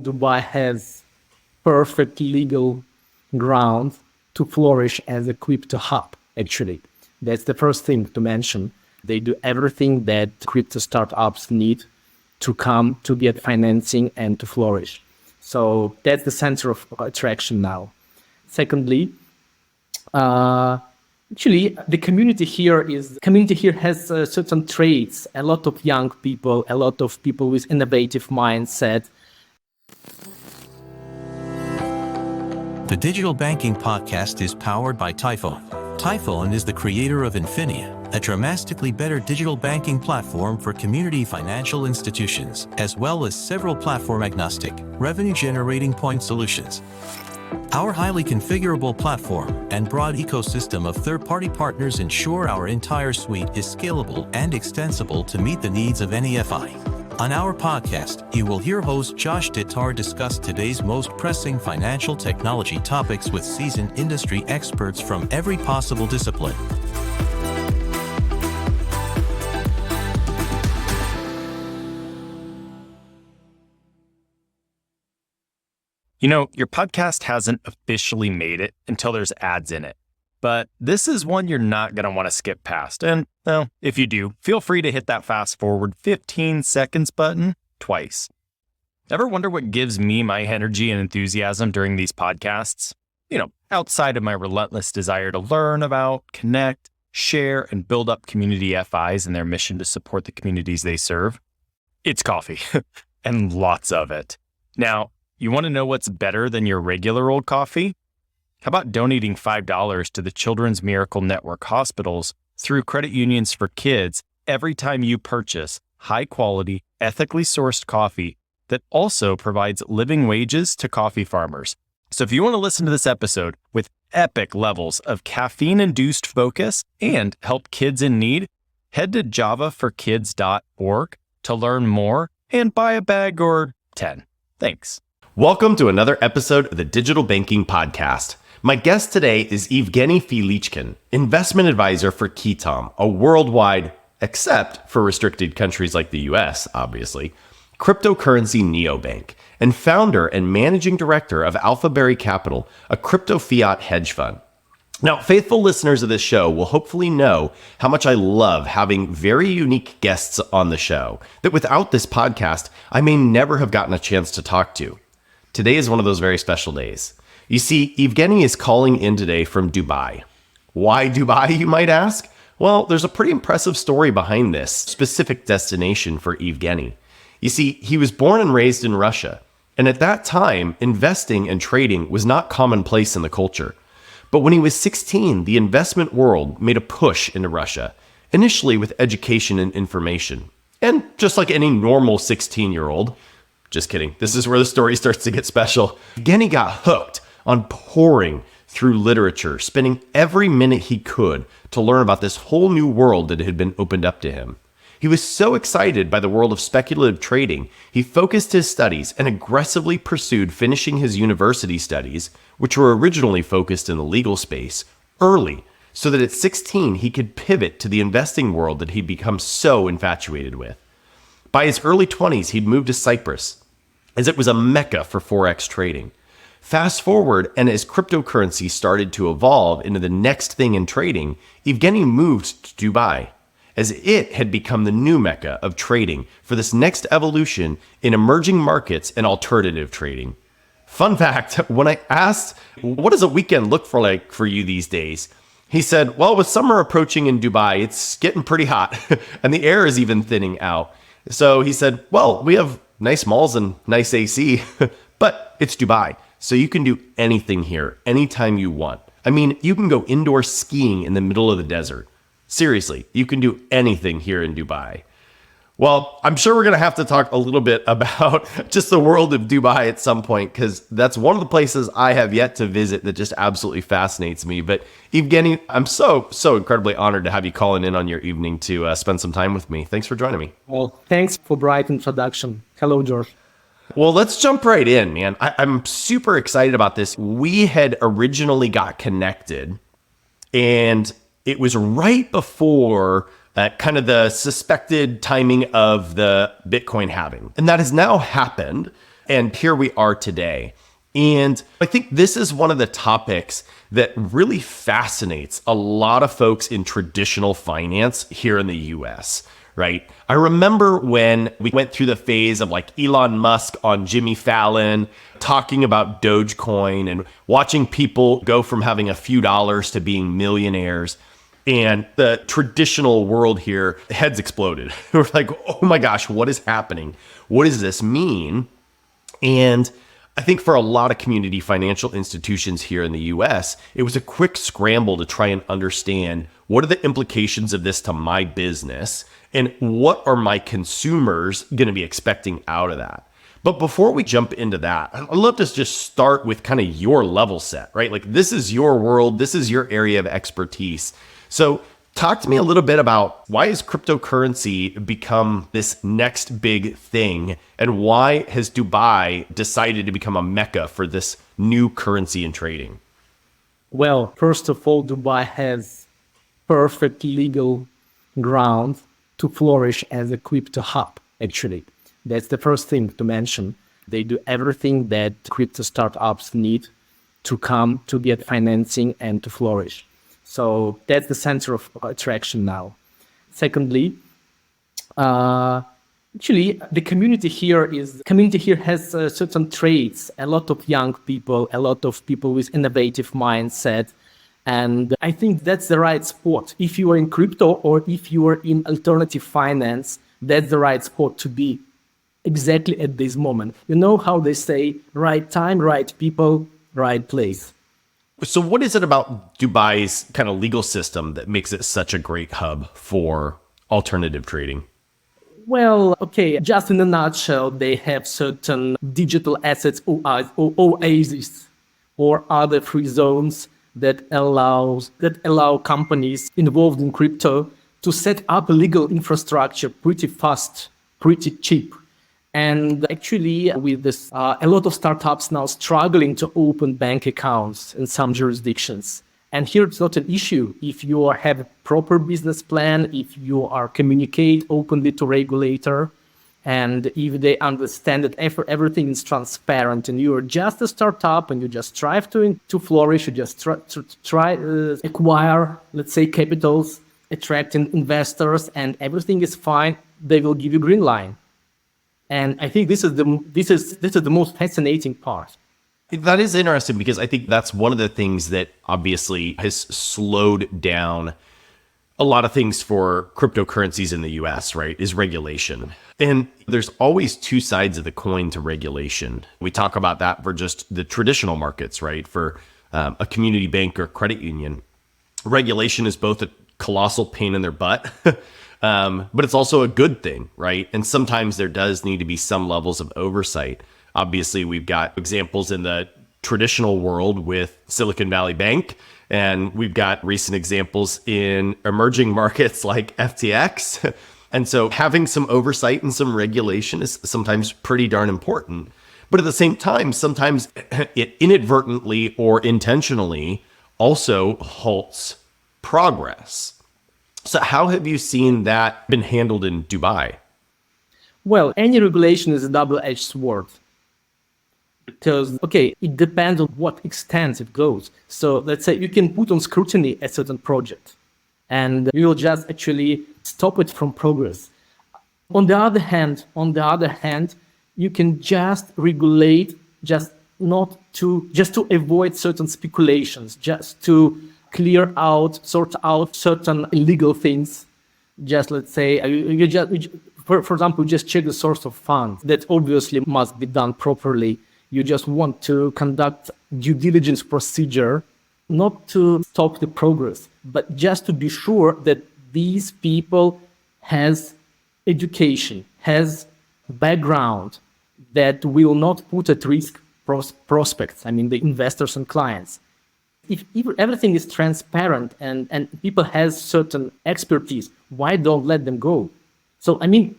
Dubai has perfect legal ground to flourish as a crypto hub, actually. That's the first thing to mention. They do everything that crypto startups need to come to get financing and to flourish. So that's the center of attraction now. Secondly, actually, the community here has certain traits. A lot of young people, a lot of people with innovative mindset. The Digital Banking Podcast is powered by Typhon. Typhon is the creator of Infinia, a dramatically better digital banking platform for community financial institutions, as well as several platform-agnostic, revenue-generating point solutions. Our highly configurable platform and broad ecosystem of third-party partners ensure our entire suite is scalable and extensible to meet the needs of any FI. On our podcast, you will hear host Josh DeTar discuss today's most pressing financial technology topics with seasoned industry experts from every possible discipline. You know, your podcast hasn't officially made it until there's ads in it. But this is one you're not going to want to skip past. And, well, if you do, feel free to hit that fast forward 15 seconds button twice. Ever wonder what gives me my energy and enthusiasm during these podcasts? You know, outside of my relentless desire to learn about, connect, share, and build up community FIs and their mission to support the communities they serve? It's coffee, and lots of it. Now, you want to know what's better than your regular old coffee? How about donating $5 to the Children's Miracle Network hospitals through Credit Unions for Kids every time you purchase high-quality, ethically sourced coffee that also provides living wages to coffee farmers? So if you want to listen to this episode with epic levels of caffeine-induced focus and help kids in need, head to javaforkids.org to learn more and buy a bag or 10. Thanks. Welcome to another episode of the Digital Banking Podcast. My guest today is Evgeny Filichkin, investment advisor for Keytom, a worldwide, except for restricted countries like the US, obviously, cryptocurrency neobank, and founder and managing director of AlphaBerry Capital, a crypto fiat hedge fund. Now, faithful listeners of this show will hopefully know how much I love having very unique guests on the show that without this podcast, I may never have gotten a chance to talk to. Today is one of those very special days. You see, Evgeny is calling in today from Dubai. Why Dubai, you might ask? Well, there's a pretty impressive story behind this specific destination for Evgeny. You see, he was born and raised in Russia, and at that time, investing and trading was not commonplace in the culture. But when he was 16, the investment world made a push into Russia, initially with education and information. And just like any normal 16-year-old, just kidding, this is where the story starts to get special, Evgeny got hooked on pouring through literature, spending every minute he could to learn about this whole new world that had been opened up to him. He was so excited by the world of speculative trading, he focused his studies and aggressively pursued finishing his university studies, which were originally focused in the legal space, early, so that at 16 he could pivot to the investing world that he'd become so infatuated with. By his early 20s, he'd moved to Cyprus, as it was a mecca for Forex trading. Fast forward, and as cryptocurrency started to evolve into the next thing in trading, Evgeny moved to Dubai, as it had become the new mecca of trading for this next evolution in emerging markets and alternative trading. Fun fact, when I asked, what does a weekend look like for you these days? He said, well, with summer approaching in Dubai, it's getting pretty hot, and the air is even thinning out. So he said, well, we have nice malls and nice AC, but it's Dubai. So you can do anything here, anytime you want. I mean, you can go indoor skiing in the middle of the desert. Seriously, you can do anything here in Dubai. Well, I'm sure we're going to have to talk a little bit about just the world of Dubai at some point, because that's one of the places I have yet to visit that just absolutely fascinates me. But Evgeny, I'm so incredibly honored to have you calling in on your evening to spend some time with me. Thanks for joining me. Well, thanks for bright introduction. Hello, George. Well, let's jump right in, man. I'm super excited about this. We had originally got connected, and it was right before kind of the suspected timing of the Bitcoin halving. And that has now happened. And here we are today. And I think this is one of the topics that really fascinates a lot of folks in traditional finance here in the US, right? I remember when we went through the phase of like Elon Musk on Jimmy Fallon talking about Dogecoin and watching people go from having a few dollars to being millionaires. And the traditional world here, heads exploded. We're like, oh my gosh, what is happening? What does this mean? And I think for a lot of community financial institutions here in the US, it was a quick scramble to try and understand what are the implications of this to my business and what are my consumers going to be expecting out of that. But before we jump into that, I'd love to just start with kind of your level set, right? Like this is your world, this is your area of expertise. So talk to me a little bit about why has cryptocurrency become this next big thing and why has Dubai decided to become a mecca for this new currency and trading? Well, first of all, Dubai has perfect legal ground to flourish as a crypto hub, actually. That's the first thing to mention. They do everything that crypto startups need to come to get financing and to flourish. So that's the center of attraction now. Secondly, actually, the community here has certain traits. A lot of young people, a lot of people with innovative mindset, and I think that's the right spot. If you are in crypto or if you are in alternative finance, that's the right spot to be. Exactly at this moment. You know how they say, right time, right people, right place. So what is it about Dubai's kind of legal system that makes it such a great hub for alternative trading? Well, okay, just in a nutshell, they have certain digital assets or oases or other free zones that allow companies involved in crypto to set up a legal infrastructure pretty fast, pretty cheap. And actually, with this, a lot of startups now struggling to open bank accounts in some jurisdictions. And here it's not an issue. If you have a proper business plan, if you are communicate openly to regulator, and if they understand that everything is transparent and you are just a startup and you just strive to flourish, you just try acquire, let's say, capitals, attract investors, and everything is fine, they will give you green line. And I think this is the most fascinating part. That is interesting because I think that's one of the things that obviously has slowed down a lot of things for cryptocurrencies in the US, right, is regulation. And there's always two sides of the coin to regulation. We talk about that for just the traditional markets, right, for a community bank or credit union. Regulation is both a colossal pain in their butt, but it's also a good thing, right? And sometimes there does need to be some levels of oversight. Obviously, we've got examples in the traditional world with Silicon Valley Bank, and we've got recent examples in emerging markets like FTX. And so having some oversight and some regulation is sometimes pretty darn important. But at the same time, sometimes it inadvertently or intentionally also halts progress. So how have you seen that been handled in Dubai? Well, any regulation is a double-edged sword. Because, okay, it depends on what extent it goes. So let's say you can put on scrutiny a certain project and you will just actually stop it from progress. On the other hand, you can just regulate, just to avoid certain speculations, just to sort out certain illegal things. Just let's say, for example, just check the source of funds. That obviously must be done properly. You just want to conduct due diligence procedure, not to stop the progress, but just to be sure that these people has education, has background that will not put at risk prospects, I mean the investors and clients. If everything is transparent and people has certain expertise, why don't let them go? So I mean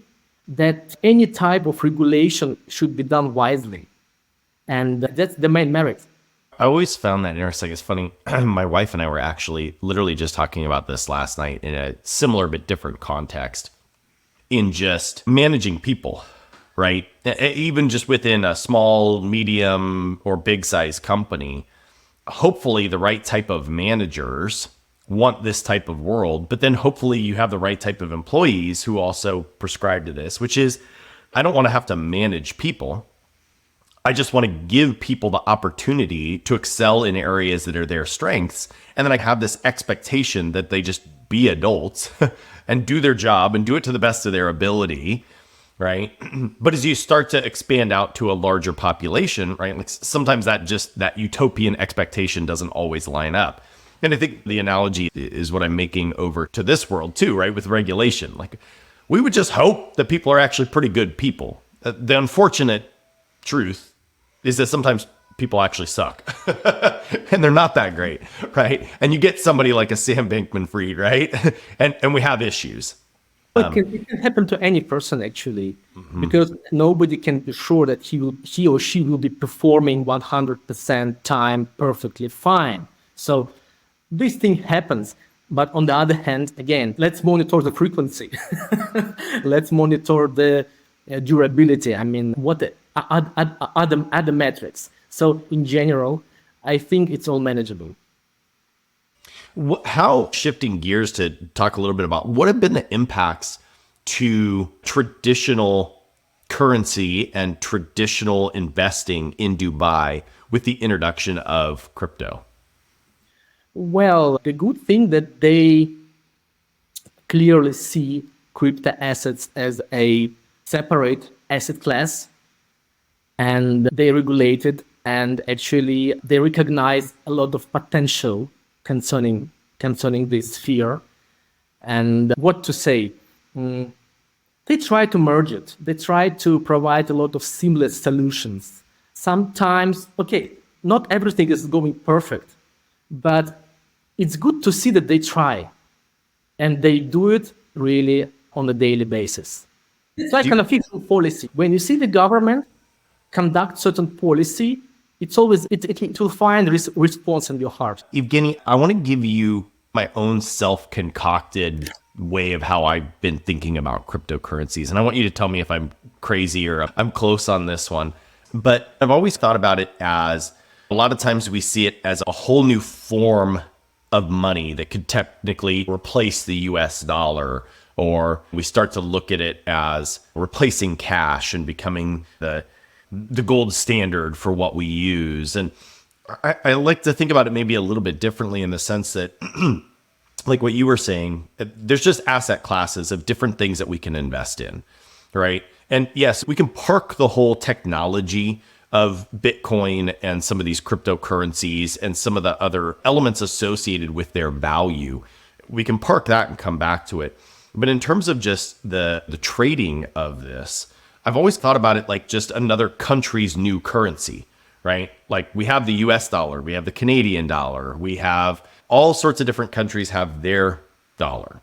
that any type of regulation should be done wisely. And that's the main merit. I always found that interesting. It's funny. My wife and I were actually literally just talking about this last night in a similar but different context in just managing people, right? Even just within a small, medium, or big size company, hopefully the right type of managers want this type of world, but then hopefully you have the right type of employees who also prescribe to this, which is, I don't want to have to manage people. I just want to give people the opportunity to excel in areas that are their strengths. And then I have this expectation that they just be adults and do their job and do it to the best of their ability, right? But as you start to expand out to a larger population, right, like sometimes that utopian expectation doesn't always line up. And I think the analogy is what I'm making over to this world too, right? With regulation. Like, we would just hope that people are actually pretty good people. The unfortunate truth is that sometimes people actually suck and they're not that great, right? And you get somebody like a Sam Bankman-Fried, right? And we have issues. It can happen to any person actually, because nobody can be sure that he or she will be performing 100% time perfectly fine. So this thing happens. But on the other hand, again, let's monitor the frequency. Let's monitor the durability. I mean, what the other metrics. So in general, I think it's all manageable. How, shifting gears to talk a little bit about what have been the impacts to traditional currency and traditional investing in Dubai with the introduction of crypto? Well, the good thing that they clearly see crypto assets as a separate asset class, and they regulate it, and actually they recognize a lot of potential concerning this sphere. And what to say? They try to merge it. They try to provide a lot of seamless solutions. Sometimes, okay, not everything is going perfect, but it's good to see that they try, and they do it really on a daily basis. It's like an official policy. When you see the government conduct certain policy, it's always it will find response in your heart. Evgeny, I want to give you my own self-concocted way of how I've been thinking about cryptocurrencies. And I want you to tell me if I'm crazy or I'm close on this one. But I've always thought about it as, a lot of times we see it as a whole new form of money that could technically replace the US dollar, or we start to look at it as replacing cash and becoming the gold standard for what we use. And I like to think about it maybe a little bit differently, in the sense that like what you were saying, there's just asset classes of different things that we can invest in, right? And yes, we can park the whole technology of Bitcoin and some of these cryptocurrencies and some of the other elements associated with their value. We can park that and come back to it. But in terms of just the trading of this, I've always thought about it like just another country's new currency, right? Like, we have the US dollar, we have the Canadian dollar, we have all sorts of different countries have their dollar.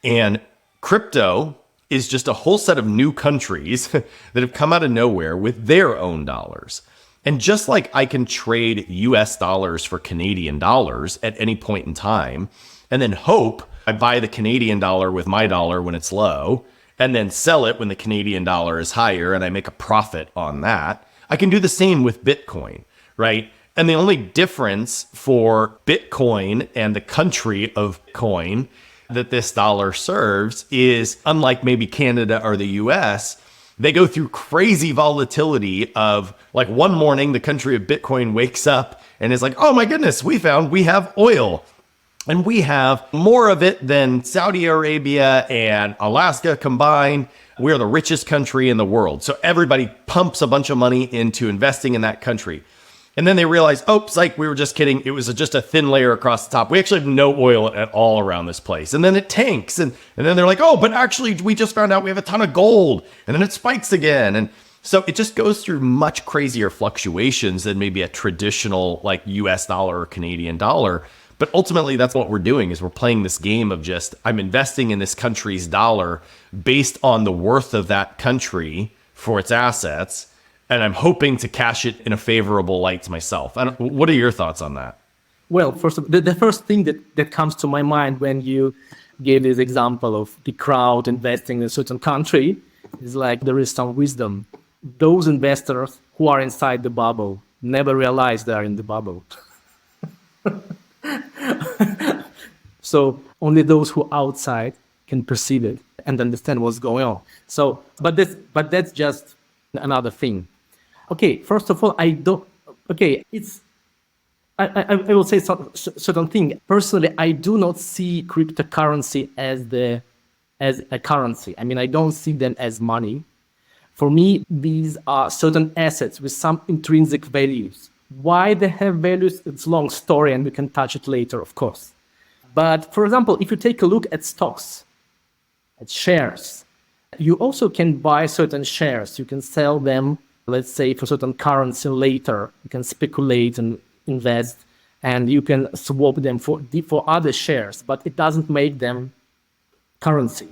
And crypto is just a whole set of new countries that have come out of nowhere with their own dollars. And just like I can trade US dollars for Canadian dollars at any point in time, and then hope I buy the Canadian dollar with my dollar when it's low, and then sell it when the Canadian dollar is higher, and I make a profit on that, I can do the same with Bitcoin, right? And the only difference for Bitcoin and the country of coin that this dollar serves is, unlike maybe Canada or the US, they go through crazy volatility of, like, one morning the country of Bitcoin wakes up and is like, oh my goodness, we have oil. And we have more of it than Saudi Arabia and Alaska combined. We're the richest country in the world. So everybody pumps a bunch of money into investing in that country. And then they realize, oh, psych, we were just kidding. It was just a thin layer across the top. We actually have no oil at all around this place. And then it tanks. And then they're like, oh, but actually we just found out we have a ton of gold. And then it spikes again. And so it just goes through much crazier fluctuations than maybe a traditional like US dollar or Canadian dollar. But ultimately, that's what we're doing, is we're playing this game of just, I'm investing in this country's dollar based on the worth of that country for its assets, and I'm hoping to cash it in a favorable light to myself. What are your thoughts on that? Well, first of all, the first thing that comes to my mind when you gave this example of the crowd investing in a certain country It's like there is some wisdom. Those investors who are inside the bubble never realize they are in the bubble. So only those who are outside can perceive it and understand what's going on. So, but that's just another thing. Okay, first of all, I don't. Okay, I will say certain thing. Personally, I do not see cryptocurrency as a currency. I mean, I don't see them as money. For me, these are certain assets with some intrinsic values. Why they have values, it's a long story and we can touch it later, of course. But for example, if you take a look at stocks, at shares, you also can buy certain shares. You can sell them, let's say, for certain currency later. You can speculate and invest, and you can swap them for other shares, but it doesn't make them currency.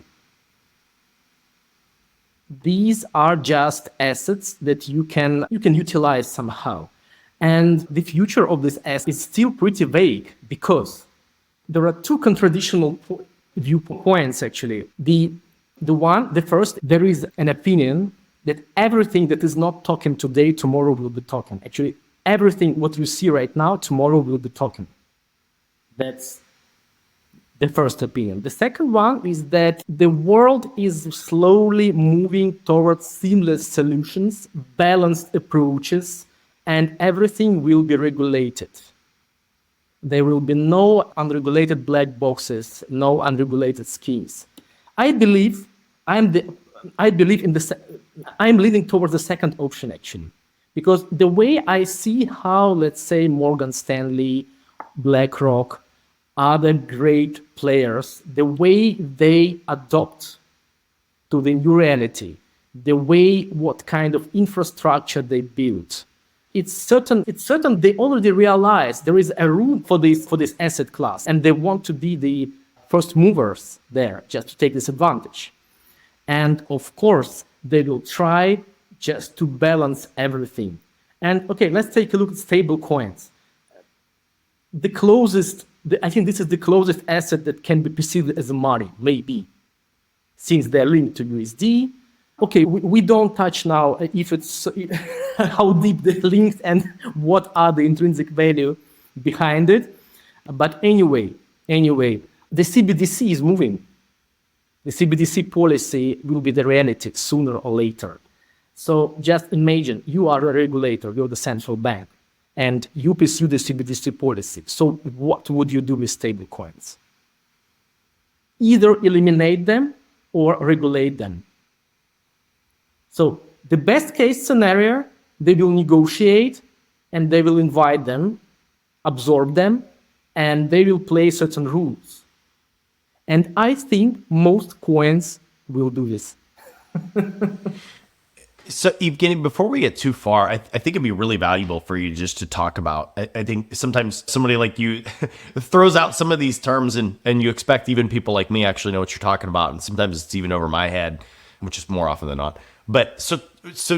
These are just assets that you can utilize somehow. And the future of this asset is still pretty vague because there are two contradictional viewpoints actually. The first, there is an opinion that everything that is not token today, tomorrow will be token. Actually, everything what you see right now, tomorrow will be token. That's the first opinion. The second one is that the world is slowly moving towards seamless solutions, balanced approaches, and everything will be regulated. There will be no unregulated black boxes, no unregulated schemes. I believe I'm leaning towards the second option actually, because the way I see how, let's say, Morgan Stanley, BlackRock, other great players, the way they adopt to the new reality, the way what kind of infrastructure they build, it's certain they already realize there is a room for this asset class, and they want to be the first movers there, just to take this advantage. And of course, they will try just to balance everything. And okay, let's take a look at stable coins. I think this is the closest asset that can be perceived as money, maybe, since they're linked to USD. Okay, we don't touch now if it's how deep the links and what are the intrinsic value behind it. But anyway, the CBDC is moving. The CBDC policy will be the reality sooner or later. So just imagine you are a regulator, you're the central bank, and you pursue the CBDC policy. So what would you do with stablecoins? Either eliminate them or regulate them. So the best case scenario, they will negotiate and they will invite them, absorb them, and they will play certain rules. And I think most coins will do this. So, Evgeny, before we get too far, I think it'd be really valuable for you just to talk about. I think sometimes somebody like you throws out some of these terms and you expect even people like me actually know what you're talking about. And sometimes it's even over my head, which is more often than not. But so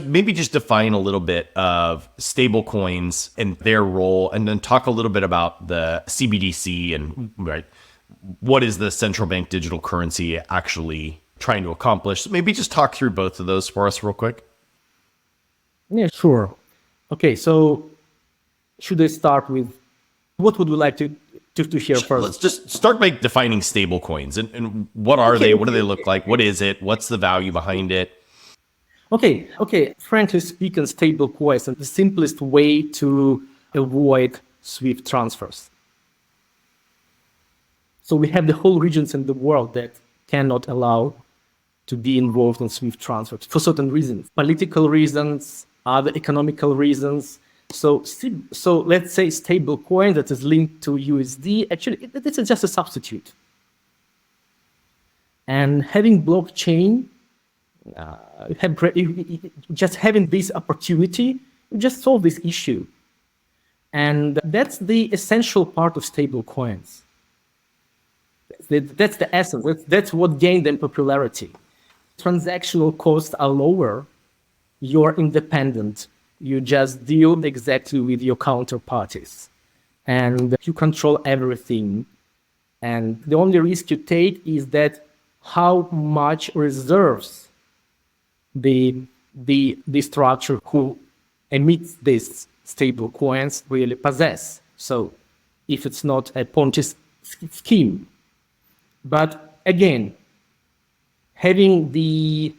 maybe just define a little bit of stable coins and their role, and then talk a little bit about the CBDC and right, what is the central bank digital currency actually trying to accomplish. So maybe just talk through both of those for us real quick. Yeah, sure. Okay, so should I start with what would we like to hear first? Let's just start by defining stable coins and what are they? What do they look like? What is it? What's the value behind it? Okay. Frankly speaking, stable coins are the simplest way to avoid SWIFT transfers. So we have the whole regions in the world that cannot allow to be involved in SWIFT transfers for certain reasons, political reasons, other economical reasons. So let's say stable coin that is linked to USD, actually, this is just a substitute. And having blockchain, just having this opportunity, you just solve this issue. And that's the essential part of stable coins. That's the essence. That's what gained them popularity. Transactional costs are lower. You're independent. You just deal exactly with your counterparties. And you control everything. And the only risk you take is that how much reserves the structure who emits these stable coins really possess. So if it's not a Ponzi scheme. But again, having the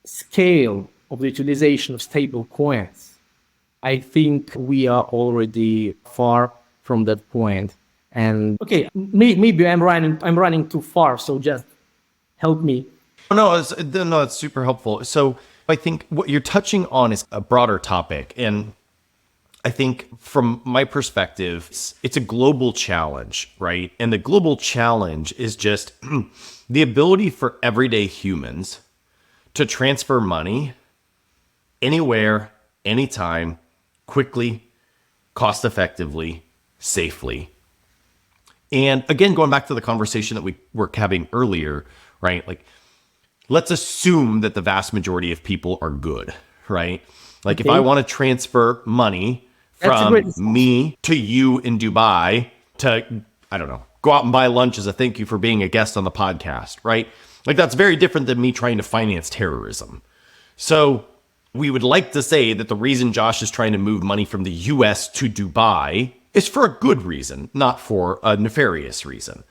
scale of the utilization of stable coins, I think we are already far from that point. And okay, maybe I'm running too far, so just help me. No, it's super helpful. So I think what you're touching on is a broader topic. And I think from my perspective, it's a global challenge, right? And the global challenge is just the ability for everyday humans to transfer money anywhere, anytime, quickly, cost effectively, safely. And again, going back to the conversation that we were having earlier, right? Like, let's assume that the vast majority of people are good, right? Like if I want to transfer money from me to you in Dubai to, I don't know, go out and buy lunch as a thank you for being a guest on the podcast, right? Like that's very different than me trying to finance terrorism. So we would like to say that the reason Josh is trying to move money from the US to Dubai is for a good reason, not for a nefarious reason.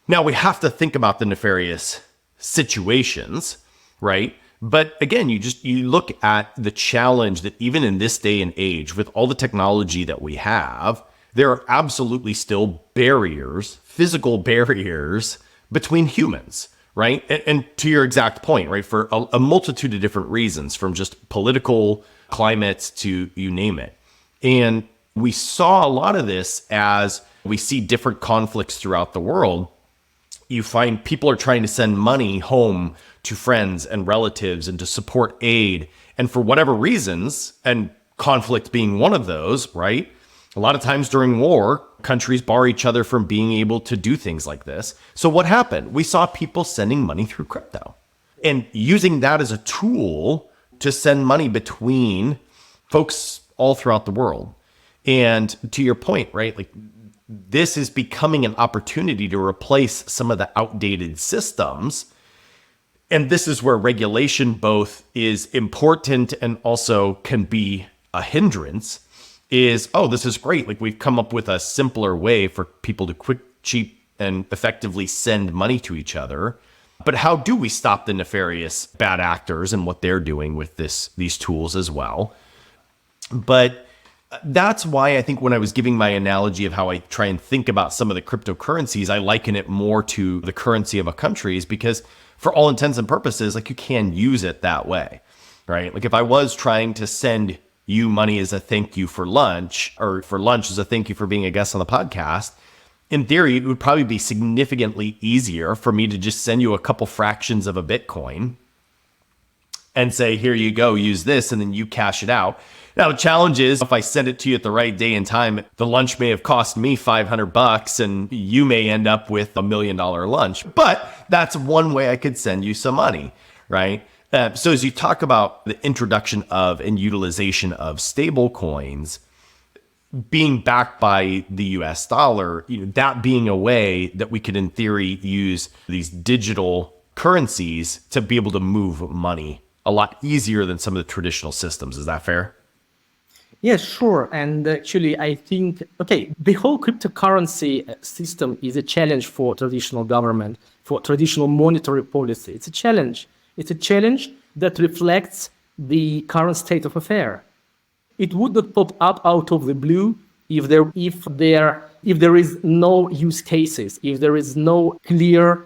Now we have to think about the nefarious situations, right? But again, you look at the challenge that even in this day and age, with all the technology that we have, there are absolutely still barriers, physical barriers between humans, right? And to your exact point, right? For a multitude of different reasons, from just political climates to you name it. And we saw a lot of this as we see different conflicts throughout the world. You find people are trying to send money home to friends and relatives and to support aid. And for whatever reasons, and conflict being one of those, right? A lot of times during war, countries bar each other from being able to do things like this. So what happened? We saw people sending money through crypto and using that as a tool to send money between folks all throughout the world. And to your point, right? Like, this is becoming an opportunity to replace some of the outdated systems. And this is where regulation both is important and also can be a hindrance. Is, oh, this is great. Like, we've come up with a simpler way for people to quick, cheap, and effectively send money to each other. But how do we stop the nefarious bad actors and what they're doing with these tools as well? But that's why I think when I was giving my analogy of how I try and think about some of the cryptocurrencies, I liken it more to the currency of a country, is because for all intents and purposes, like, you can use it that way, right? Like if I was trying to send you money as a thank you for lunch, or for lunch as a thank you for being a guest on the podcast, in theory, it would probably be significantly easier for me to just send you a couple fractions of a Bitcoin and say, here you go, use this, and then you cash it out. Now, the challenge is, if I send it to you at the right day and time, the lunch may have cost me $500 and you may end up with $1 million lunch. But that's one way I could send you some money, right? So as you talk about the introduction of and utilization of stable coins being backed by the US dollar, that being a way that we could in theory use these digital currencies to be able to move money a lot easier than some of the traditional systems. Is that fair? Yes, sure. And actually, I think, okay, the whole cryptocurrency system is a challenge for traditional government, for traditional monetary policy. It's a challenge. It's a challenge that reflects the current state of affairs. It would not pop up out of the blue if there is no use cases, if there is no clear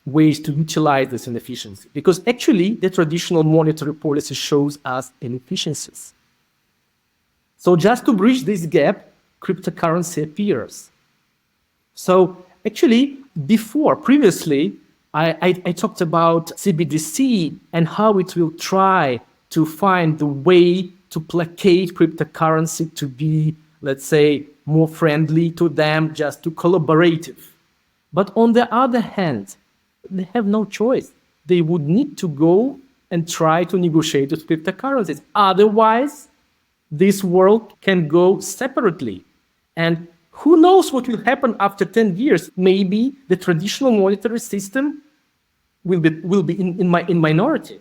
ways to utilize this inefficiency. Because actually, the traditional monetary policy shows us inefficiencies. So just to bridge this gap, cryptocurrency appears. So actually, previously, I talked about CBDC and how it will try to find the way to placate cryptocurrency to be, let's say, more friendly to them, just to collaborative. But on the other hand, they have no choice. They would need to go and try to negotiate with cryptocurrencies. Otherwise, this world can go separately. And who knows what will happen after 10 years? Maybe the traditional monetary system will be in minority.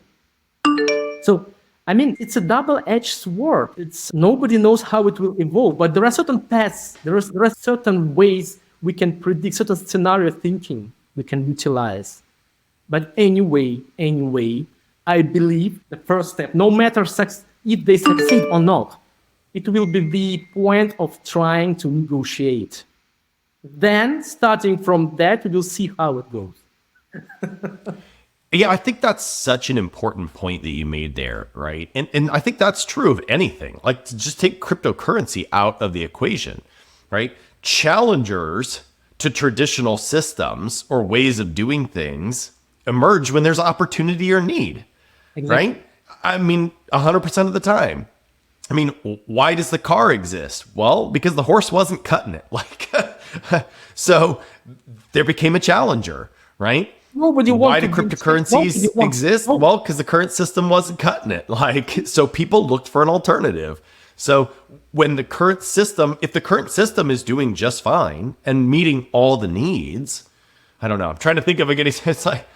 So, I mean, it's a double-edged sword. It's nobody knows how it will evolve, but there are certain paths, there are certain ways we can predict, certain scenario thinking we can utilize. But anyway, I believe the first step, no matter if they succeed or not, it will be the point of trying to negotiate. Then, starting from that, we will see how it goes. Yeah, I think that's such an important point that you made there, right? And I think that's true of anything. Like, to just take cryptocurrency out of the equation, right? Challengers to traditional systems or ways of doing things emerge when there's opportunity or need, right? I mean, 100% of the time. I mean, why does the car exist? Well, because the horse wasn't cutting it. Like, so there became a challenger, right? Why do cryptocurrencies exist? Well, because the current system wasn't cutting it. Like, so people looked for an alternative. So when the current system, if the current system is doing just fine and meeting all the needs, I don't know. I'm trying to think of it's like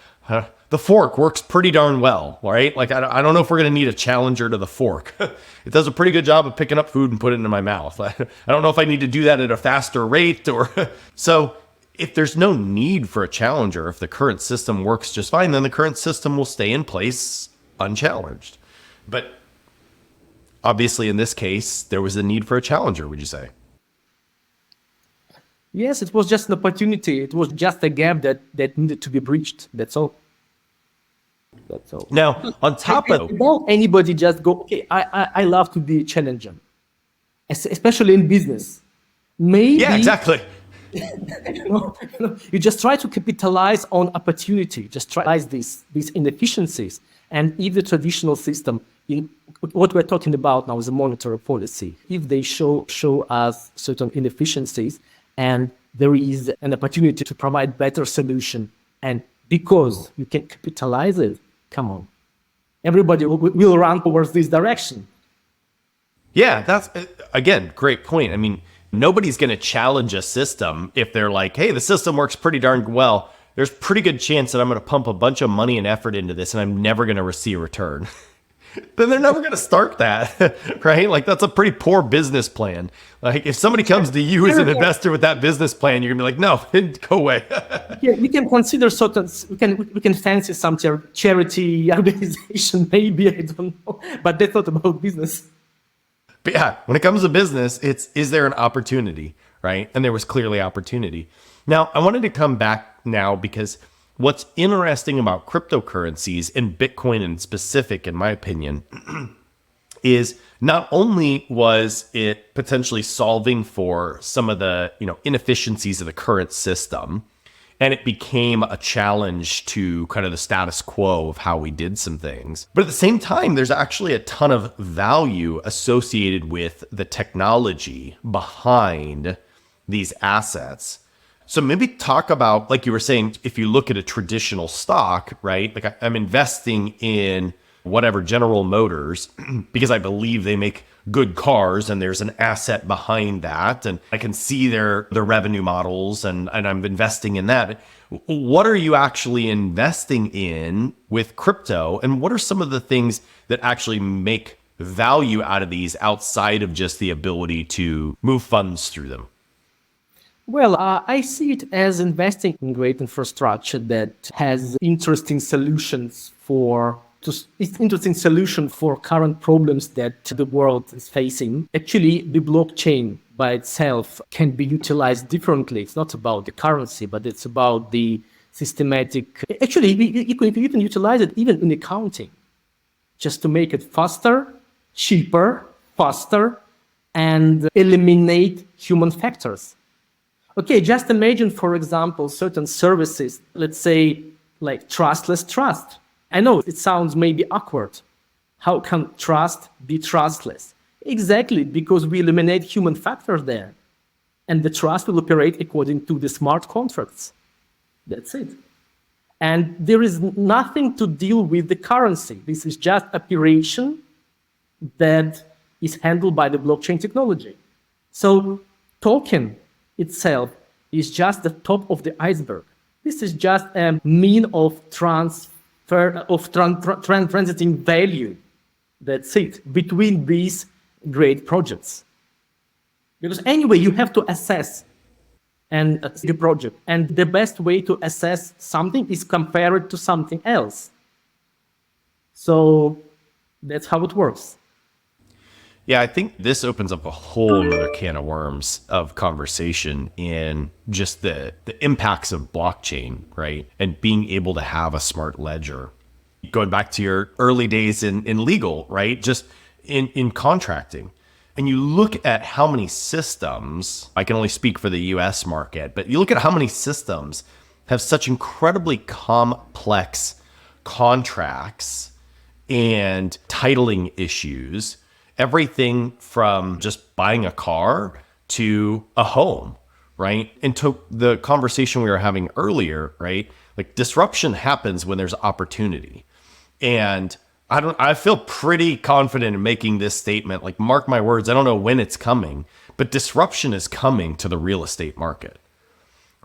the fork works pretty darn well, right? Like, I don't know if we're going to need a challenger to the fork. It does a pretty good job of picking up food and putting it in my mouth. I don't know if I need to do that at a faster rate or so. If there's no need for a challenger, if the current system works just fine, then the current system will stay in place unchallenged. But obviously, in this case, there was a need for a challenger, would you say? Yes, it was just an opportunity. It was just a gap that needed to be breached. That's all. Now, on top of... Won't anybody just go, okay, I love to be a challenger, especially in business. Maybe... Yeah, exactly. You just try to capitalize on opportunity, just try these inefficiencies. And if the traditional system, what we're talking about now is a monetary policy, if they show us certain inefficiencies and there is an opportunity to provide better solution, and because you can capitalize it, come on, everybody will run towards this direction. Yeah, that's, again, great point. I mean, nobody's going to challenge a system if they're like, hey, the system works pretty darn well. There's pretty good chance that I'm going to pump a bunch of money and effort into this and I'm never going to receive a return. Then they're never going to start that, right? Like, that's a pretty poor business plan. Like, if somebody comes to you as an investor with that business plan, you're going to be like, no, go away. Yeah, we can consider certain, we can fancy some charity organization, maybe, I don't know, but that's not about business. But yeah, when it comes to business, is there an opportunity, right? And there was clearly opportunity. Now, I wanted to come back now because what's interesting about cryptocurrencies and Bitcoin in specific, in my opinion, is not only was it potentially solving for some of the, inefficiencies of the current system, and it became a challenge to kind of the status quo of how we did some things. But at the same time, there's actually a ton of value associated with the technology behind these assets. So maybe talk about, like you were saying, if you look at a traditional stock, right? Like I'm investing in whatever, General Motors, because I believe they make good cars and there's an asset behind that. And I can see their revenue models and I'm investing in that. What are you actually investing in with crypto? And what are some of the things that actually make value out of these outside of just the ability to move funds through them? Well, I see it as investing in great infrastructure that has interesting solutions for current problems that the world is facing. Actually, the blockchain by itself can be utilized differently. It's not about the currency, but it's about the systematic. Actually, you can even utilize it even in accounting, just to make it faster, cheaper, faster, and eliminate human factors. Okay, just imagine, for example, certain services, let's say like trustless trust. I know it sounds maybe awkward. How can trust be trustless? Exactly, because we eliminate human factors there. And the trust will operate according to the smart contracts. That's it. And there is nothing to deal with the currency. This is just operation that is handled by the blockchain technology. So token itself is just the top of the iceberg. This is just a mean of transfer of transiting value. That's it, between these great projects. Because anyway, you have to assess and the project. And the best way to assess something is compare it to something else. So that's how it works. Yeah, I think this opens up a whole other can of worms of conversation in just the impacts of blockchain, right? And being able to have a smart ledger. Going back to your early days in legal, right? Just in contracting. And you look at how many systems, I can only speak for the US market, but you look at how many systems have such incredibly complex contracts and titling issues, everything from just buying a car to a home, right? And to the conversation we were having earlier, right? Like disruption happens when there's opportunity. And I feel pretty confident in making this statement. Like, mark my words, I don't know when it's coming, but disruption is coming to the real estate market,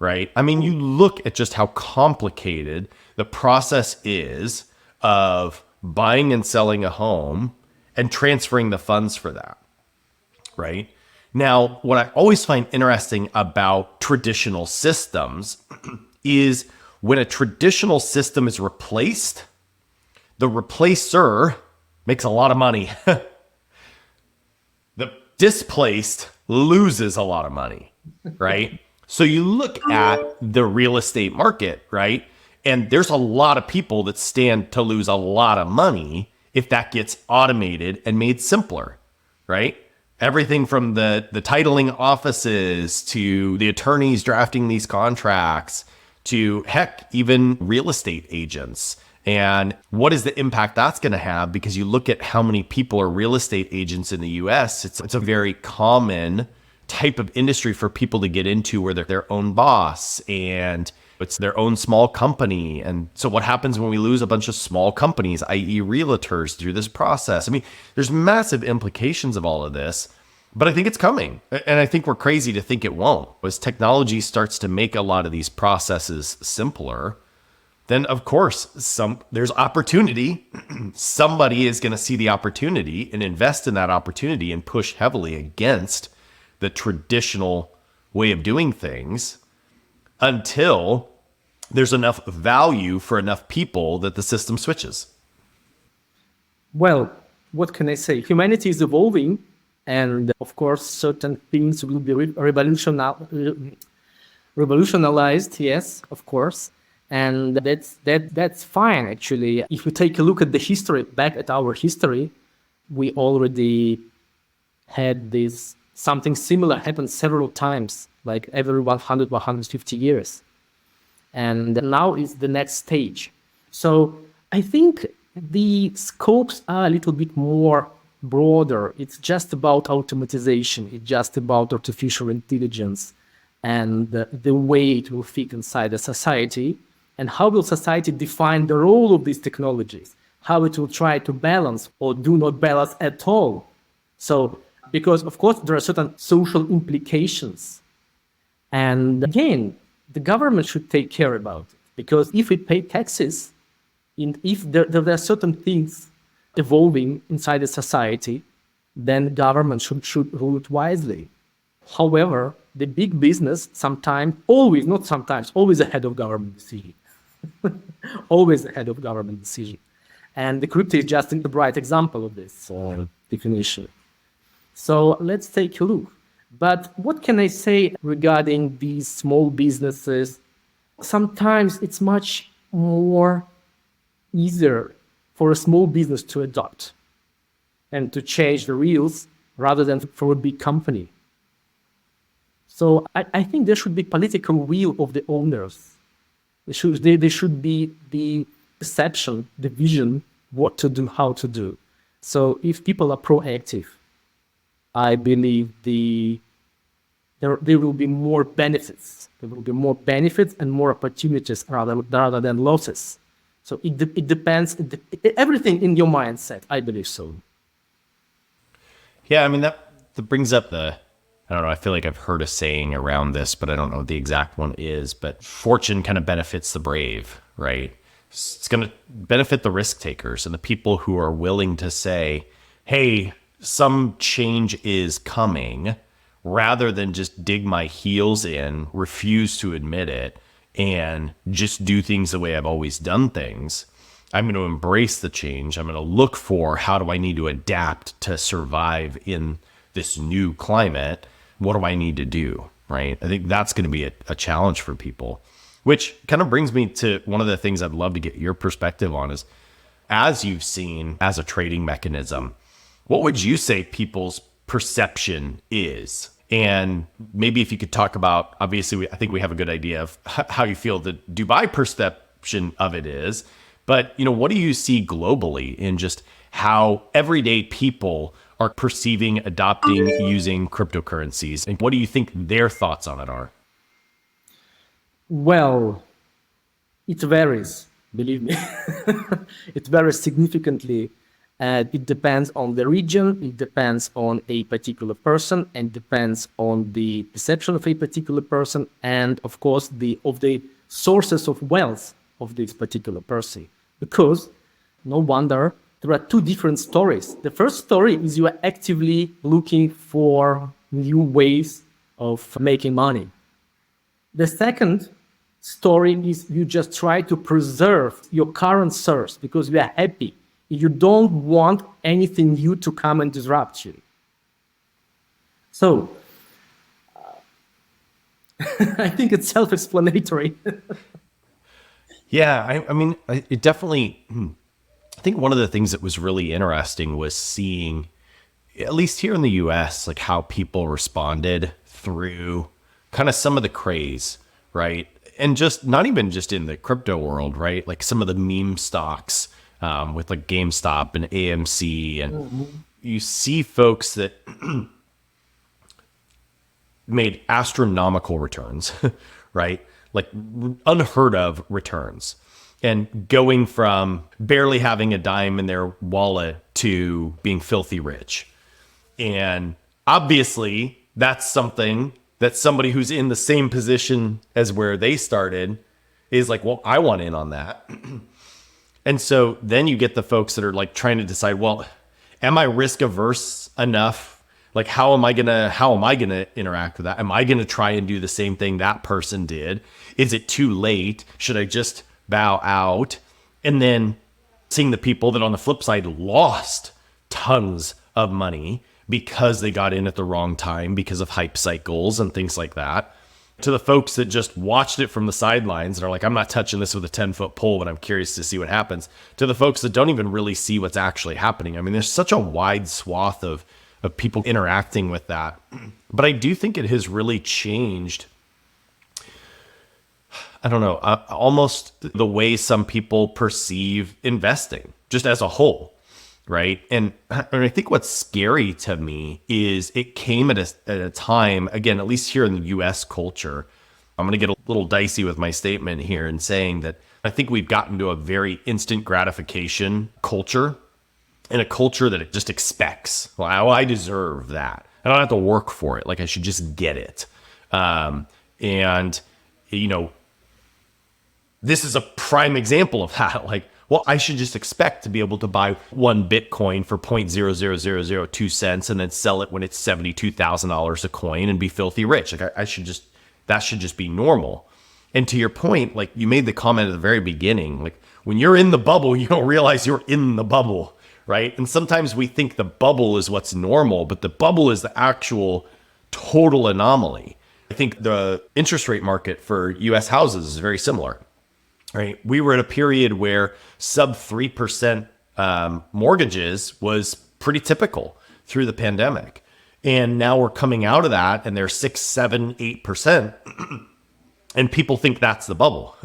right? I mean, you look at just how complicated the process is of buying and selling a home and transferring the funds for that, right? Now, what I always find interesting about traditional systems is when a traditional system is replaced, the replacer makes a lot of money. The displaced loses a lot of money, right? So you look at the real estate market, right? And there's a lot of people that stand to lose a lot of money if that gets automated and made simpler, right? Everything from the titling offices to the attorneys drafting these contracts to, heck, even real estate agents. And what is the impact that's going to have? Because you look at how many people are real estate agents in the US, it's a very common type of industry for people to get into where they're their own boss and it's their own small company. And so what happens when we lose a bunch of small companies, i.e. realtors, through this process? I mean, there's massive implications of all of this, but I think it's coming. And I think we're crazy to think it won't. As technology starts to make a lot of these processes simpler, then of course, there's opportunity. Somebody is going to see the opportunity and invest in that opportunity and push heavily against the traditional way of doing things until there's enough value for enough people that the system switches. Well, what can I say? Humanity is evolving, and of course, certain things will be revolutionized. Yes, of course. And that's fine, actually. If you take a look at the history, back at our history, we already had this, something similar happen several times, like every 100, 150 years. And now is the next stage. So I think the scopes are a little bit more broader. It's just about automatization. It's just about artificial intelligence and the way it will fit inside a society. And how will society define the role of these technologies? How it will try to balance or do not balance at all? So, because of course there are certain social implications. And again, the government should take care about it. Because if we pay taxes, and if there are certain things evolving inside a society, then government should rule it wisely. However, the big business always ahead of government decision. Always ahead of government decision. And the crypto is just the bright example of this definition. So let's take a look. But what can I say regarding these small businesses? Sometimes it's much more easier for a small business to adopt and to change the rules rather than for a big company. So I think there should be political will of the owners. There should be the perception, the vision, what to do, how to do. So if people are proactive, I believe there will be more benefits. There will be more benefits and more opportunities rather than losses. So it depends. Everything in your mindset, I believe so. Yeah, I mean, that brings up the I don't know, I feel like I've heard a saying around this, but I don't know what the exact one is, but fortune kind of benefits the brave, right? It's going to benefit the risk takers and the people who are willing to say, hey, some change is coming, rather than just dig my heels in, refuse to admit it, and just do things the way I've always done things. I'm going to embrace the change. I'm going to look for how do I need to adapt to survive in this new climate. What do I need to do, right? I think that's going to be a challenge for people, which kind of brings me to one of the things I'd love to get your perspective on is, as you've seen as a trading mechanism, what would you say people's perception is? And maybe if you could talk about, obviously, I think we have a good idea of how you feel the Dubai perception of it is, but what do you see globally in just how everyday people are perceiving, adopting, using cryptocurrencies? And what do you think their thoughts on it are? Well, it varies, believe me. It varies significantly. It depends on the region, it depends on a particular person, and depends on the perception of a particular person, and of course, of the sources of wealth of this particular person. Because no wonder there are two different stories. The first story is you are actively looking for new ways of making money. The second story is you just try to preserve your current source because you are happy. You don't want anything new to come and disrupt you. So, I think it's self-explanatory. Yeah, I mean, it definitely, I think one of the things that was really interesting was seeing, at least here in the US, like how people responded through kind of some of the craze, right? And just not even just in the crypto world, right? Like some of the meme stocks with like GameStop and AMC. And you see folks that made astronomical returns, right? Like unheard of returns, and going from barely having a dime in their wallet to being filthy rich. And obviously that's something that somebody who's in the same position as where they started is like, well, I want in on that. And so then you get the folks that are like trying to decide, well, am I risk averse enough? Like, how am I gonna interact with that? Am I gonna try and do the same thing that person did? Is it too late? Should I just bow out? And then seeing the people that on the flip side lost tons of money because they got in at the wrong time because of hype cycles and things like that, to the folks that just watched it from the sidelines and are like, I'm not touching this with a 10-foot pole, but I'm curious to see what happens, to the folks that don't even really see what's actually happening. I mean, there's such a wide swath of people interacting with that. But I do think it has really changed, I don't know, almost the way some people perceive investing just as a whole, right? And I think what's scary to me is it came at a time, again, at least here in the US culture, I'm going to get a little dicey with my statement here in saying that I think we've gotten to a very instant gratification culture, and a culture that it just expects, well, I deserve that. I don't have to work for it. Like, I should just get it. And, this is a prime example of that. Like, well, I should just expect to be able to buy one Bitcoin for 0.00002 cents and then sell it when it's $72,000 a coin and be filthy rich. Like, that should just be normal. And to your point, like you made the comment at the very beginning, like when you're in the bubble, you don't realize you're in the bubble. Right? And sometimes we think the bubble is what's normal, but the bubble is the actual total anomaly. I think the interest rate market for US houses is very similar, right? We were at a period where sub 3% mortgages was pretty typical through the pandemic. And now we're coming out of that and they're 6, 7, 8%. And people think that's the bubble.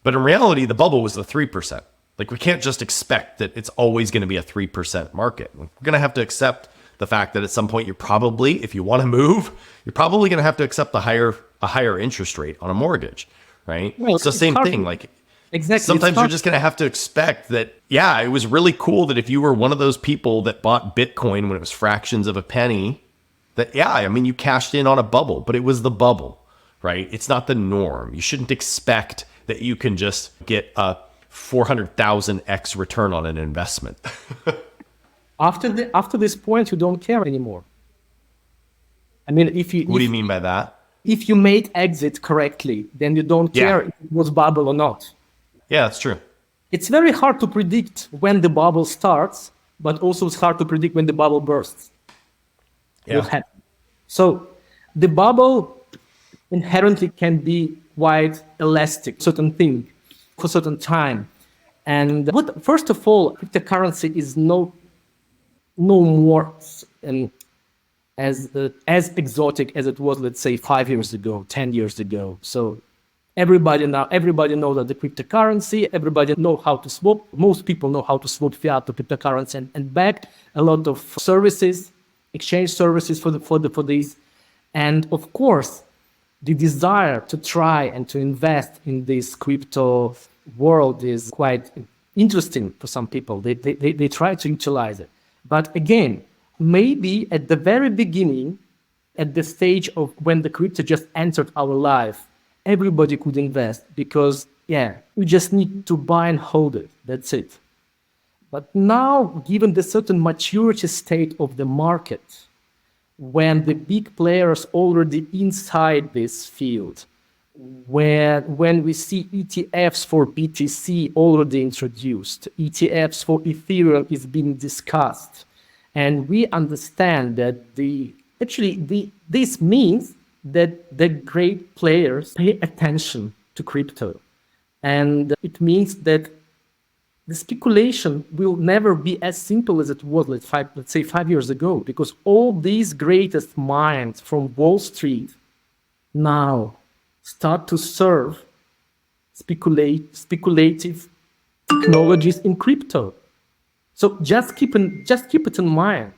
But in reality, the bubble was the 3%. Like, we can't just expect that it's always going to be a 3% market. We're going to have to accept the fact that at some point you're probably, if you want to move, you're probably going to have to accept a higher interest rate on a mortgage, right? Well, it's the same thing. Like, exactly. Sometimes you're just going to have to expect that, yeah, it was really cool that if you were one of those people that bought Bitcoin when it was fractions of a penny, That, yeah, I mean, you cashed in on a bubble, but it was the bubble, right? It's not the norm. You shouldn't expect that you can just get a 400,000x return on an investment. After this point, you don't care anymore. I mean, What do you mean by that? if you made exit correctly, then you don't care if it was bubble or not. Yeah, that's true. It's very hard to predict when the bubble starts, but also it's hard to predict when the bubble bursts. Yeah. What happens. So the bubble inherently can be quite elastic, certain thing for certain time. And first of all, cryptocurrency is no more as exotic as it was, let's say, 5 years ago, 10 years ago. So everybody knows that the cryptocurrency, everybody know how to swap. Most people know how to swap fiat to cryptocurrency and back. A lot of services, exchange services for these. And of course, the desire to try and to invest in this crypto world is quite interesting for some people. They try to utilize it. But again, maybe at the very beginning, at the stage of when the crypto just entered our life, everybody could invest because, we just need to buy and hold it. That's it. But now, given the certain maturity state of the market, when the big players already inside this field, when we see ETFs for BTC already introduced, ETFs for Ethereum is being discussed, and we understand that this means that the great players pay attention to crypto, and it means that the speculation will never be as simple as it was, let's say 5 years ago, because all these greatest minds from Wall Street now start to serve speculative technologies in crypto. So just keep it in mind.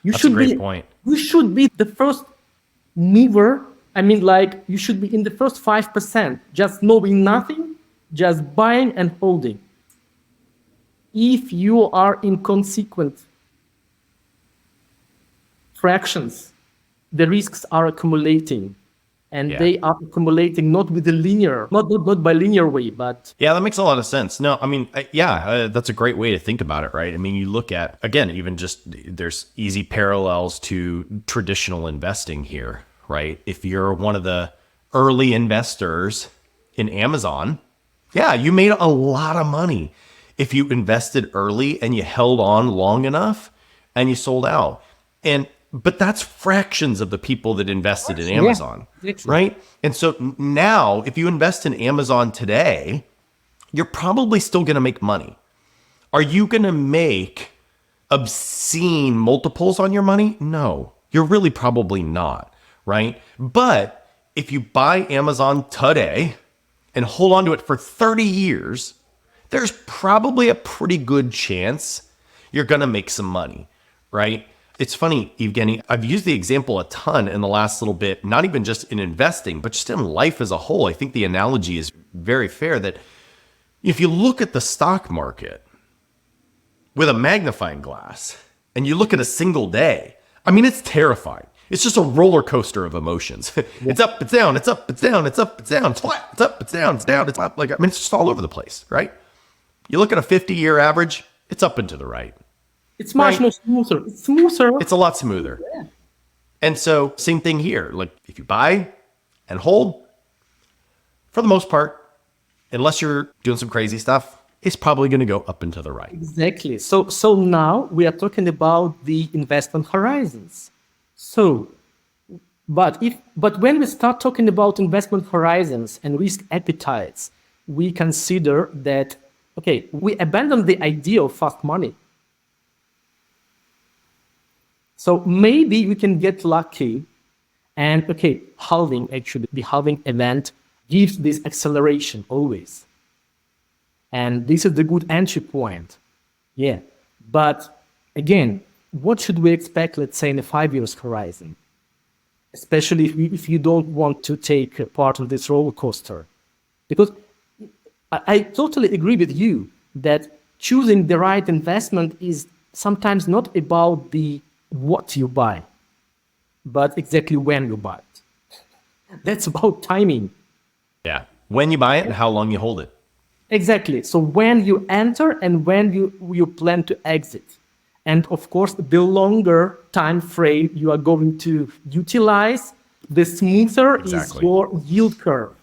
That's a great point. You should be the first mover. I mean, like, you should be in the first 5%, just knowing nothing, just buying and holding. If you are inconsequent fractions, the risks are accumulating. And they are accumulating not with the linear, not by linear way, but... Yeah, that makes a lot of sense. No, I mean, that's a great way to think about it, right? I mean, you look at, again, even just there's easy parallels to traditional investing here, right? If you're one of the early investors in Amazon, you made a lot of money if you invested early and you held on long enough and you sold out. But that's fractions of the people that invested in Amazon, right? And so now, if you invest in Amazon today, you're probably still going to make money. Are you going to make obscene multiples on your money? No, you're really probably not, right? But if you buy Amazon today and hold on to it for 30 years, there's probably a pretty good chance you're going to make some money, right? It's funny, Evgeny, I've used the example a ton in the last little bit, not even just in investing, but just in life as a whole. I think the analogy is very fair that if you look at the stock market with a magnifying glass and you look at a single day, I mean, it's terrifying. It's just a roller coaster of emotions. It's up, it's down, it's up, it's down, it's up, it's down, it's flat, it's up, it's down, it's down, it's up. Like, I mean, it's just all over the place, right? You look at a 50-year average, it's up and to the right. It's much more smoother. It's smoother. It's a lot smoother. Yeah. And so same thing here. Like, if you buy and hold, for the most part, unless you're doing some crazy stuff, it's probably going to go up and to the right. Exactly. So now we are talking about the investment horizons. But when we start talking about investment horizons and risk appetites, we consider that, we abandon the idea of fast money. So maybe we can get lucky and, the halving event gives this acceleration always. And this is the good entry point. Yeah. But again, what should we expect, let's say, in a 5 years horizon? Especially if you don't want to take part of this roller coaster. Because I totally agree with you that choosing the right investment is sometimes not about what you buy. but exactly when you buy it. That's about timing. Yeah. When you buy it and how long you hold it. Exactly. So when you enter and when you plan to exit. And of course, the longer time frame you are going to utilize, the smoother is Exactly. your yield curve.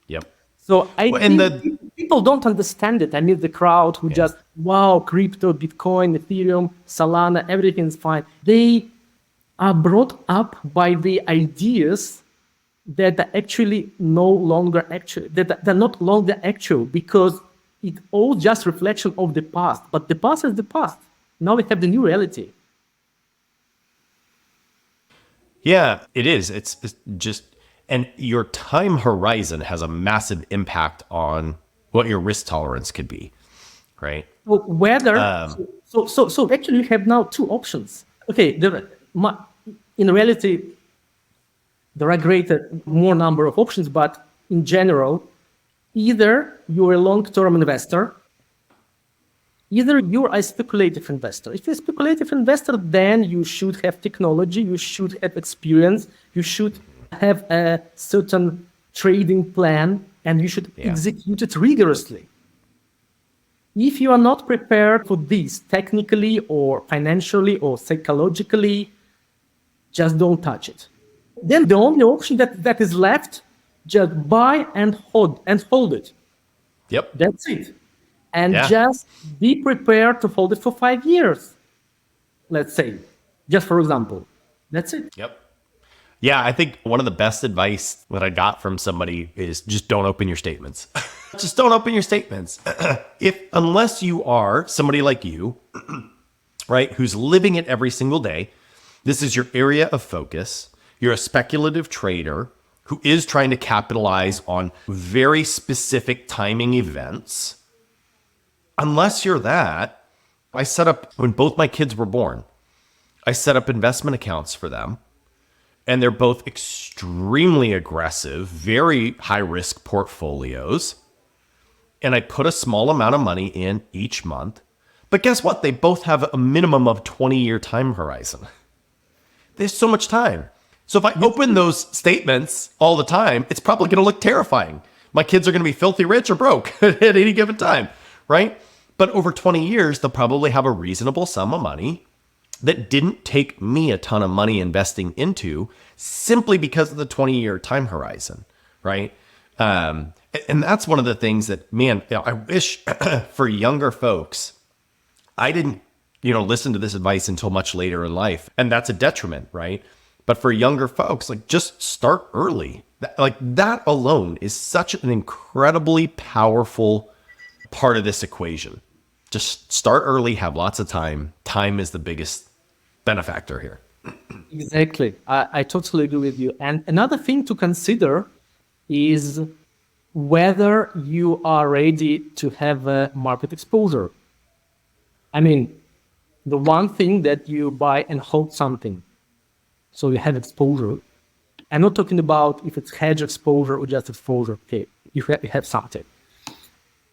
Yep. So I Well, and think people don't understand it. I mean, the crowd who just, wow, crypto, Bitcoin, Ethereum, Solana, everything's fine. They are brought up by the ideas that are actually no longer actual, that they're not longer actual, because it all just reflection of the past. But the past is the past. Now we have the new reality. Yeah, it is. It's just, and your time horizon has a massive impact on what your risk tolerance could be, right? So whether so actually you have now two options. Okay, in reality there are greater more number of options, but in general, either you're a long-term investor, either you're a speculative investor. If you're a speculative investor, then you should have technology, you should have experience, you should have a certain trading plan, and you should execute it rigorously. If you are not prepared for this technically or financially or psychologically, just don't touch it. Then the only option that is left, just buy and hold it. Yep. That's it. And Yeah. just be prepared to hold it for 5 years, let's say, just for example. That's it. Yep. Yeah, I think one of the best advice that I got from somebody is just don't open your statements. Just don't open your statements. Unless you are somebody like you, right, who's living it every single day, this is your area of focus. You're a speculative trader who is trying to capitalize on very specific timing events. Unless you're that, I set up, when both my kids were born, I set up investment accounts for them. And they're both extremely aggressive, very high risk portfolios. And I put a small amount of money in each month. But guess what? They both have a minimum of 20-year time horizon. There's so much time. So if I open those statements all the time, it's probably going to look terrifying. My kids are going to be filthy rich or broke at any given time, right? But over 20 years, they'll probably have a reasonable sum of money that didn't take me a ton of money investing into simply because of the 20-year time horizon, right? And that's one of the things that, man, I wish for younger folks, I didn't, listen to this advice until much later in life. And that's a detriment, right? But for younger folks, like, just start early. Like, that alone is such an incredibly powerful part of this equation. Just start early, have lots of time. Time is the biggest benefactor here. Exactly. I totally agree with you. And another thing to consider is whether you are ready to have a market exposure. I mean, the one thing that you buy and hold something, so you have exposure. I'm not talking about if it's hedge exposure or just exposure. Okay, you have something.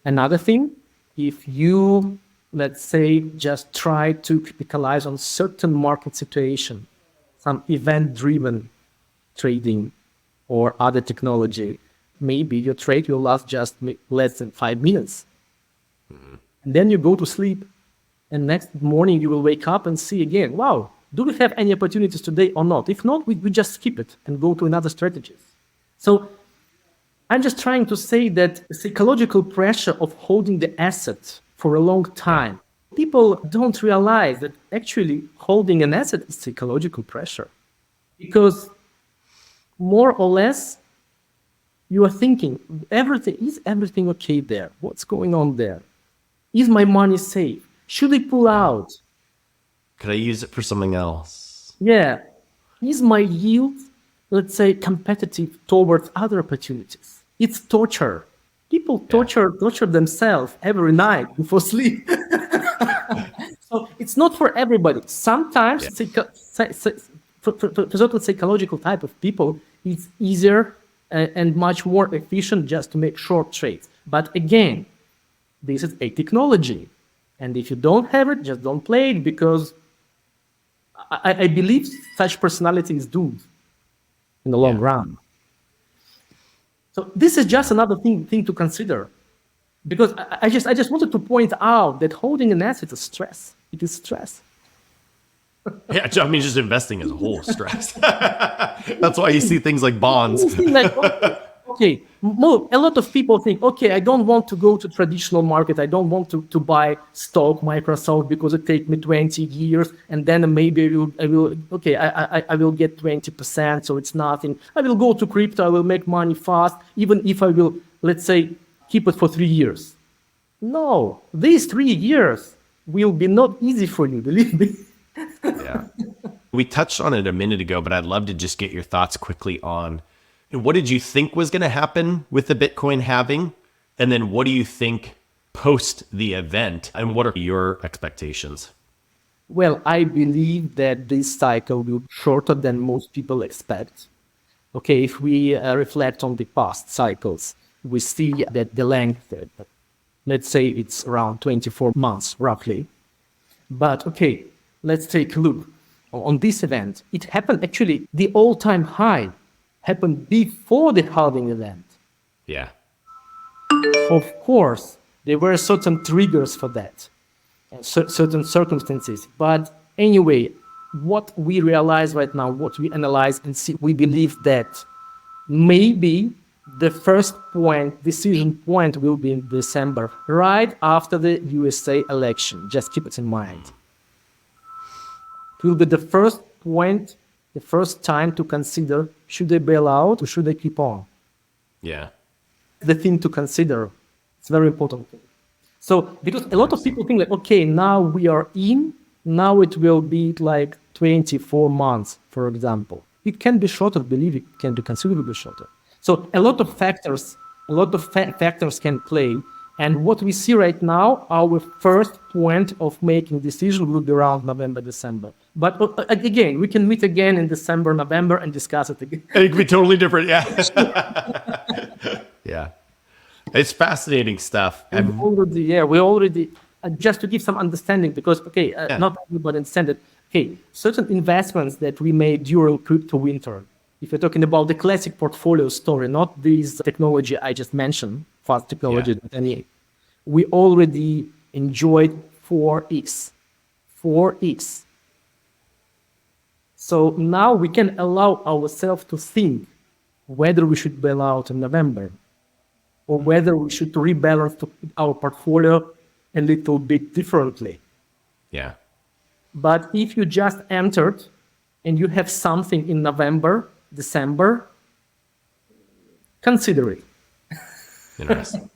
Another thing, if you, let's say, just try to capitalize on certain market situation, some event-driven trading or other technology, maybe your trade will last just less than 5 minutes. And then you go to sleep, and next morning you will wake up and see again, wow, do we have any opportunities today or not? If not, we just skip it and go to another strategies. So I'm just trying to say that the psychological pressure of holding the asset for a long time, people don't realize that actually holding an asset is psychological pressure. Because more or less, you are thinking, is everything okay there? What's going on there? Is my money safe? Should I pull out? Could I use it for something else? Yeah. Is my yield, let's say, competitive towards other opportunities? It's torture. People torture themselves every night before sleep. So it's not for everybody. Sometimes for certain psychological type of people, it's easier and much more efficient just to make short trades. But again, this is a technology. And if you don't have it, just don't play it, because I believe such personality is doomed in the long run. So this is just another thing to consider, because I just wanted to point out that holding an asset is stress. It is stress. Yeah, I mean, just investing as a whole is stress. That's why you see things like bonds. Okay, a lot of people think, okay, I don't want to go to traditional market. I don't want to buy stock Microsoft because it takes me 20 years, and then maybe I will get 20%, so it's nothing. I will go to crypto. I will make money fast, even if I will, let's say, keep it for 3 years. No, these 3 years will be not easy for you, believe me. Yeah. We touched on it a minute ago, but I'd love to just get your thoughts quickly on what did you think was going to happen with the Bitcoin halving? And then what do you think post the event? And what are your expectations? Well, I believe that this cycle will be shorter than most people expect. Okay, if we reflect on the past cycles, we see that the length, let's say it's around 24 months roughly. But okay, let's take a look on this event. It happened actually, the all-time high happened before the halving event. Yeah. Of course, there were certain triggers for that, and certain circumstances. But anyway, what we realize right now, what we analyze and see, we believe that maybe the first decision point will be in December, right after the USA election. Just keep it in mind. It will be the first point, the first time to consider, should they bail out or should they keep on? Yeah. The thing to consider. It's very important. So, because a lot of people think like, okay, now we are in, now it will be like 24 months, for example. It can be shorter, believe it can be considerably shorter. So a lot of factors can play. And what we see right now, our first point of making decision will be around November, December. But again, we can meet again in December, November, and discuss it again. It could be totally different. Yeah. Yeah. It's fascinating stuff. We already, just to give some understanding, because, not everybody understands it. Certain investments that we made during crypto winter, if you're talking about the classic portfolio story, not this technology I just mentioned, fast technology, we already enjoyed 4x. 4x. So now we can allow ourselves to think whether we should bail out in November or whether we should rebalance our portfolio a little bit differently. Yeah. But if you just entered and you have something in November, December, consider it. Interesting.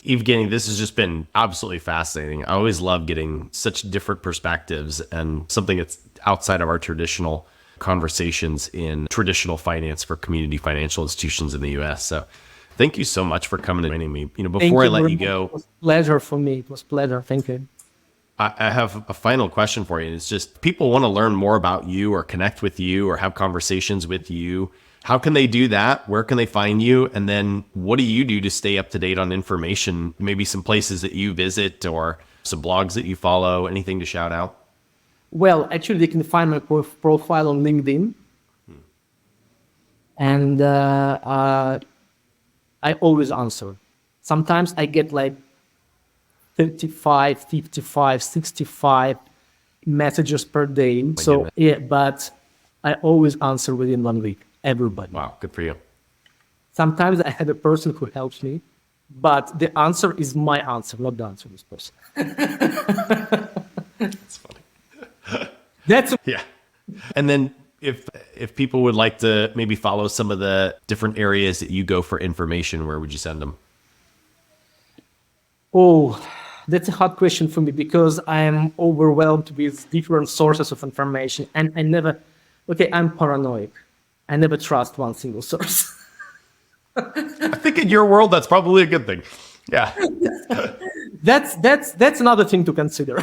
Evgeny, this has just been absolutely fascinating. I always love getting such different perspectives and something that's outside of our traditional conversations in traditional finance for community financial institutions in the US. So thank you so much for coming and joining me. Before I let you go. It was a pleasure for me. It was a pleasure. Thank you. I have a final question for you. It's just people want to learn more about you or connect with you or have conversations with you. How can they do that? Where can they find you? And then what do you do to stay up to date on information? Maybe some places that you visit or some blogs that you follow, anything to shout out? Well, actually, they can find my profile on LinkedIn. And I always answer. Sometimes I get like 35, 55, 65 messages per day. But I always answer within 1 week. Everybody. Wow, good for you. Sometimes I have a person who helps me, but the answer is my answer, not the answer of this person. That's funny. Yeah. And then if people would like to maybe follow some of the different areas that you go for information, where would you send them? Oh, that's a hard question for me because I am overwhelmed with different sources of information, and I'm paranoid. I never trust one single source. I think in your world, that's probably a good thing. Yeah. That's another thing to consider.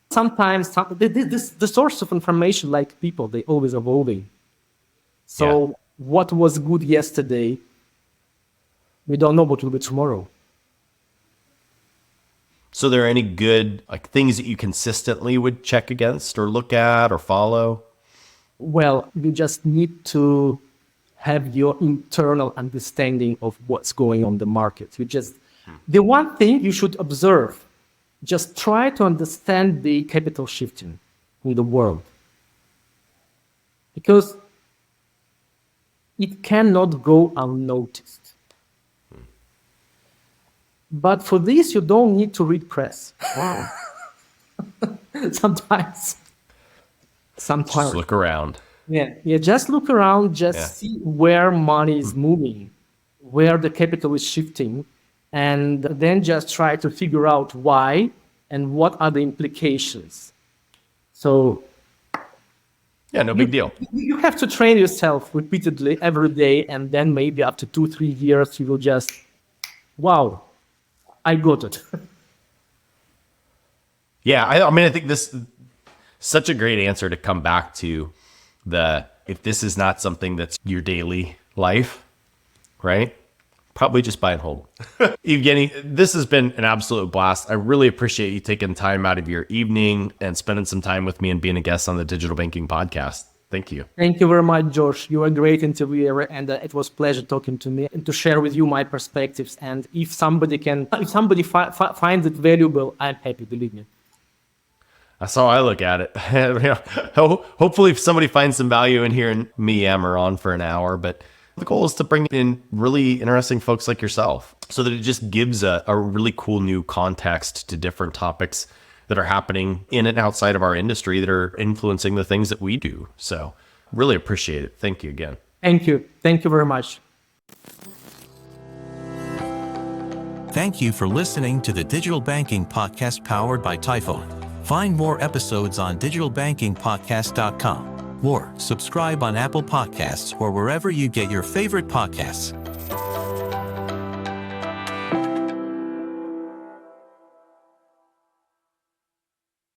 Sometimes the source of information, like people, they always evolving. So what was good yesterday, we don't know what will be tomorrow. So there are any good like things that you consistently would check against or look at or follow? Well, you just need to have your internal understanding of what's going on in the market. The one thing you should observe, just try to understand the capital shifting in the world. Because it cannot go unnoticed. But for this, you don't need to read press. Sometimes. Just look around. Yeah, just look around, see where money is moving, where the capital is shifting, and then just try to figure out why and what are the implications. So, yeah, no big deal. You have to train yourself repeatedly every day, and then maybe after 2-3 years, you will just, wow, I got it. Yeah, I mean, I think this is such a great answer to come back to if this is not something that's your daily life, right? Probably just buy and hold. Evgeny, this has been an absolute blast. I really appreciate you taking time out of your evening and spending some time with me and being a guest on the Digital Banking Podcast. Thank you. Thank you very much, Josh. You are a great interviewer, and it was a pleasure talking to me and to share with you my perspectives. And if somebody finds it valuable, I'm happy, believe me. That's how I look at it. Hopefully, if somebody finds some value in hearing me yammer on for an hour, but the goal is to bring in really interesting folks like yourself so that it just gives a really cool new context to different topics that are happening in and outside of our industry that are influencing the things that we do. So really appreciate it. Thank you again. Thank you. Thank you very much. Thank you for listening to the Digital Banking Podcast powered by Typho. Find more episodes on digitalbankingpodcast.com or subscribe on Apple Podcasts or wherever you get your favorite podcasts.